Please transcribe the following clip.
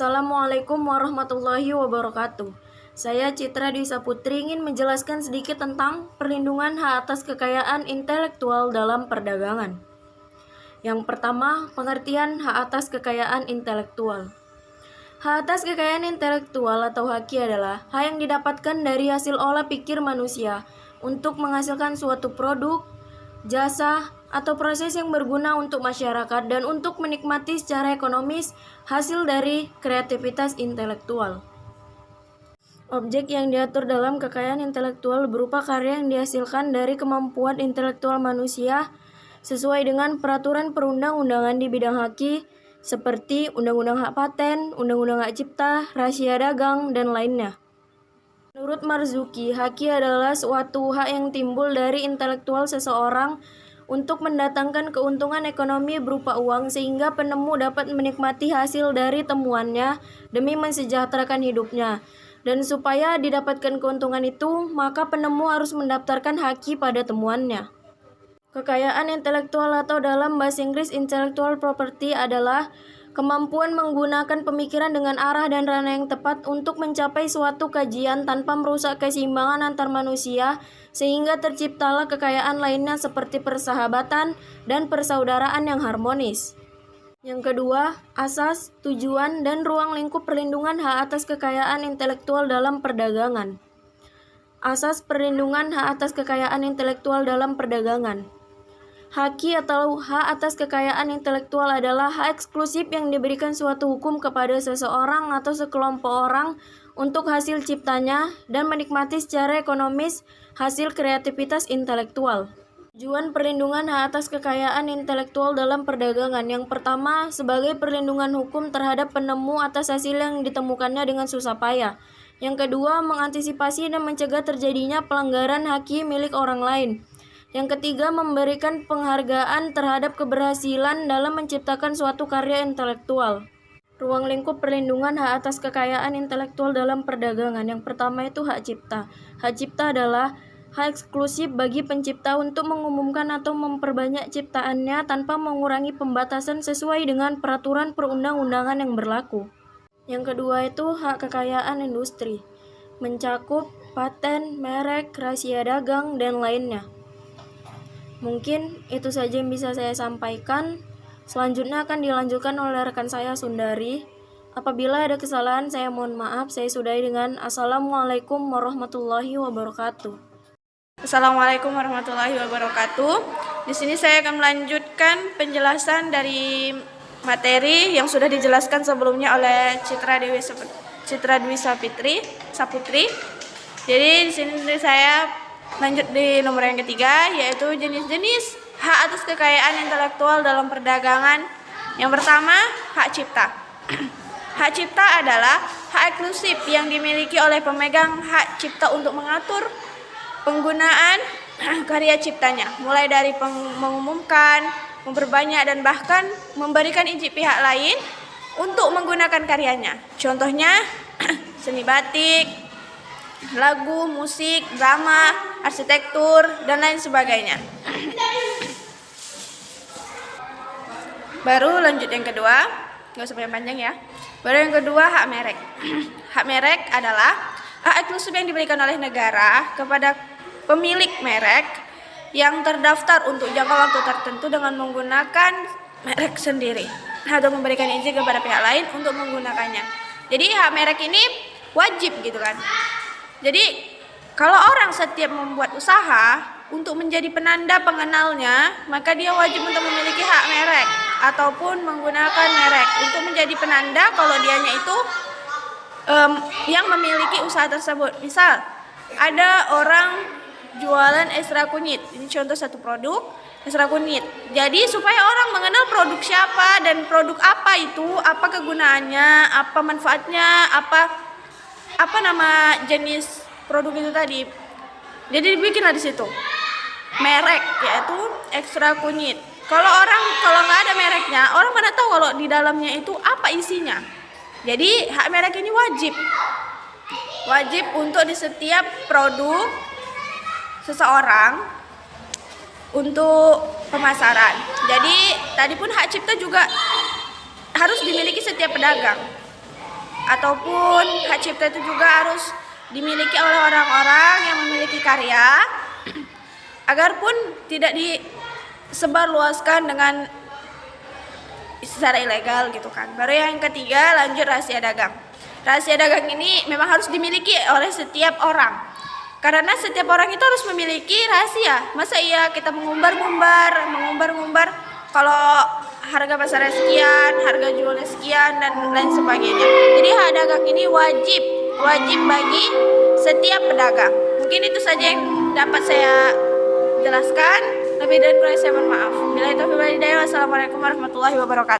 Assalamualaikum warahmatullahi wabarakatuh. Saya Citra Dwi Saputri ingin menjelaskan sedikit tentang perlindungan hak atas kekayaan intelektual dalam perdagangan. Yang pertama, pengertian hak atas kekayaan intelektual. Hak atas kekayaan intelektual atau haki adalah hak yang didapatkan dari hasil olah pikir manusia untuk menghasilkan suatu produk, jasa, atau proses yang berguna untuk masyarakat dan untuk menikmati secara ekonomis hasil dari kreativitas intelektual. Objek yang diatur dalam kekayaan intelektual berupa karya yang dihasilkan dari kemampuan intelektual manusia sesuai dengan peraturan perundang-undangan di bidang haki seperti Undang-Undang Hak Paten, Undang-Undang Hak Cipta, Rahasia Dagang, dan lainnya. Menurut Marzuki, haki adalah suatu hak yang timbul dari intelektual seseorang untuk mendatangkan keuntungan ekonomi berupa uang sehingga penemu dapat menikmati hasil dari temuannya demi mensejahterakan hidupnya. Dan supaya didapatkan keuntungan itu, maka penemu harus mendaftarkan haki pada temuannya. Kekayaan intelektual atau dalam bahasa Inggris intellectual property adalah kemampuan menggunakan pemikiran dengan arah dan ranah yang tepat untuk mencapai suatu kajian tanpa merusak keseimbangan antar manusia sehingga terciptalah kekayaan lainnya seperti persahabatan dan persaudaraan yang harmonis. Yang kedua, asas, tujuan, dan ruang lingkup perlindungan hak atas kekayaan intelektual dalam perdagangan. Asas perlindungan hak atas kekayaan intelektual dalam perdagangan. Haki atau hak atas kekayaan intelektual adalah hak eksklusif yang diberikan suatu hukum kepada seseorang atau sekelompok orang untuk hasil ciptanya dan menikmati secara ekonomis hasil kreativitas intelektual. Tujuan perlindungan hak atas kekayaan intelektual dalam perdagangan. Yang pertama, sebagai perlindungan hukum terhadap penemu atas hasil yang ditemukannya dengan susah payah. Yang kedua, mengantisipasi dan mencegah terjadinya pelanggaran haki milik orang lain. Yang ketiga, memberikan penghargaan terhadap keberhasilan dalam menciptakan suatu karya intelektual. Ruang lingkup perlindungan hak atas kekayaan intelektual dalam perdagangan. Yang pertama itu hak cipta. Hak cipta adalah hak eksklusif bagi pencipta untuk mengumumkan atau memperbanyak ciptaannya tanpa mengurangi pembatasan sesuai dengan peraturan perundang-undangan yang berlaku. Yang kedua itu hak kekayaan industri. Mencakup paten, merek, rahasia dagang, dan lainnya. Mungkin itu saja yang bisa saya sampaikan. Selanjutnya akan dilanjutkan oleh rekan saya Sundari. Apabila ada kesalahan, saya mohon maaf. Saya sudahi dengan Assalamualaikum warahmatullahi wabarakatuh. Assalamualaikum warahmatullahi wabarakatuh. Di sini saya akan melanjutkan penjelasan dari materi yang sudah dijelaskan sebelumnya oleh Citra Dwi Saputri. Jadi di sini saya lanjut di nomor yang ketiga, yaitu jenis-jenis hak atas kekayaan intelektual dalam perdagangan. Yang pertama, hak cipta. Hak cipta adalah hak eksklusif yang dimiliki oleh pemegang hak cipta untuk mengatur penggunaan karya ciptanya, mulai dari mengumumkan, memperbanyak, dan bahkan memberikan izin pihak lain untuk menggunakan karyanya. Contohnya, seni batik, lagu, musik, drama, arsitektur, dan lain sebagainya. Baru lanjut yang kedua, nggak usah panjang ya. Baru yang kedua, hak merek. Hak merek adalah hak eksklusif yang diberikan oleh negara kepada pemilik merek yang terdaftar untuk jangka waktu tertentu dengan menggunakan merek sendiri atau memberikan izin kepada pihak lain untuk menggunakannya. Jadi hak merek ini wajib gitu kan. Jadi kalau orang setiap membuat usaha untuk menjadi penanda pengenalnya, maka dia wajib untuk memiliki hak merek ataupun menggunakan merek untuk menjadi penanda kalau dianya itu yang memiliki usaha tersebut. Misal ada orang jualan ekstra kunyit, ini contoh satu produk ekstra kunyit. Jadi supaya orang mengenal produk siapa dan produk apa itu, apa kegunaannya, apa manfaatnya, apa nama jenis produk itu tadi. Jadi dibikinlah di situ merek, yaitu ekstra kunyit. Kalau nggak ada mereknya, orang mana tahu kalau di dalamnya itu apa isinya. Jadi hak merek ini wajib untuk di setiap produk seseorang untuk pemasaran. Jadi tadi pun hak cipta juga harus dimiliki setiap pedagang. ataupun hak cipta itu juga harus dimiliki oleh orang-orang yang memiliki karya agar pun tidak disebarluaskan dengan secara ilegal gitu kan. Baru yang ketiga lanjut rahasia dagang. Rahasia dagang ini memang harus dimiliki oleh setiap orang. Karena setiap orang itu harus memiliki rahasia. Masa iya kita mengumbar-ngumbar kalau harga pasarnya sekian, harga jualnya sekian dan lain sebagainya. Jadi hak dagang ini wajib bagi setiap pedagang. Mungkin itu saja yang dapat saya jelaskan. Lebih dan kurang saya mohon maaf. Bila itu wassalamualaikum warahmatullahi wabarakatuh.